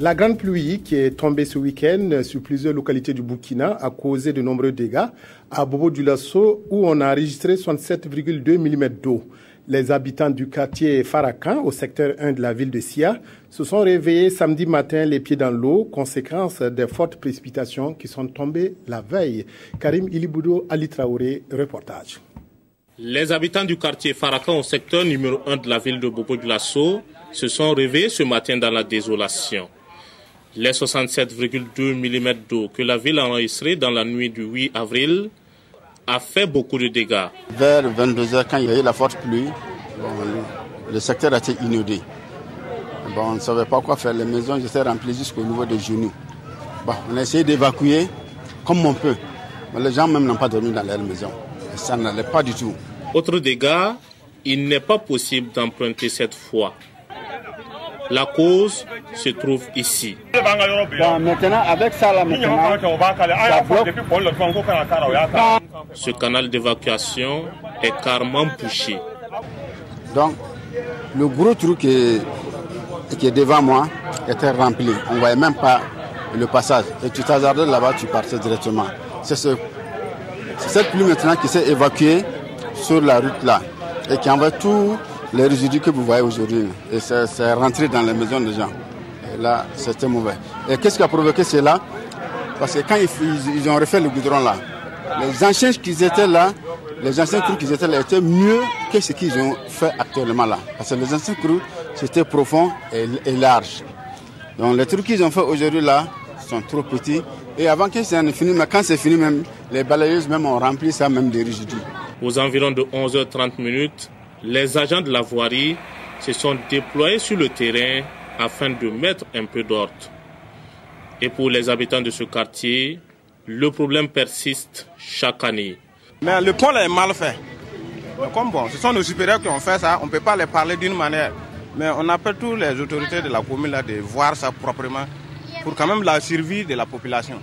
La grande pluie qui est tombée ce week-end sur plusieurs localités du Burkina a causé de nombreux dégâts à Bobo-Dioulasso où on a enregistré 67,2 mm d'eau. Les habitants du quartier Farakan, au secteur 1 de la ville de Sia, se sont réveillés samedi matin les pieds dans l'eau, conséquence des fortes précipitations qui sont tombées la veille. Karim Iliboudo, Ali Traoré, reportage. Les habitants du quartier Farakan, au secteur numéro 1 de la ville de Bobo-Dioulasso, se sont réveillés ce matin dans la désolation. Les 67,2 mm d'eau que la ville a enregistré dans la nuit du 8 avril a fait beaucoup de dégâts. Vers 22h, quand il y a eu la forte pluie, le secteur a été inondé. On ne savait pas quoi faire. Les maisons étaient remplies jusqu'au niveau des genoux. On a essayé d'évacuer comme on peut. Mais les gens même n'ont pas dormi dans leur maison. Et ça n'allait pas du tout. Autre dégât, il n'est pas possible d'emprunter cette voie. La cause se trouve ici. Maintenant, avec ça, ça bloque. Ce canal d'évacuation est carrément bouché. Donc, le gros trou qui est devant moi était rempli. On ne voyait même pas le passage. Et tu t'hasardais là-bas, tu partais directement. C'est cette pluie maintenant qui s'est évacuée sur la route là et qui envoie tout les résidus que vous voyez aujourd'hui. Et c'est rentré dans les maisons des gens. Et là, c'était mauvais. Et qu'est-ce qui a provoqué cela? Parce que quand ils ont refait le goudron là, les anciens qui étaient là, les anciens trous qui étaient là étaient mieux que ce qu'ils ont fait actuellement là. Parce que les anciens trous, c'était profond et large. Donc les trous qu'ils ont fait aujourd'hui là sont trop petits. Et avant que ça ne finisse, mais quand c'est fini même, les balayeuses même ont rempli ça même des résidus. Aux environs de 11h30, les agents de la voirie se sont déployés sur le terrain afin de mettre un peu d'ordre. Et pour les habitants de ce quartier, le problème persiste chaque année. Mais le pont là est mal fait. Mais comme bon, ce sont nos supérieurs qui ont fait ça, on ne peut pas les parler d'une manière. Mais on appelle toutes les autorités de la commune là de voir ça proprement pour quand même la survie de la population.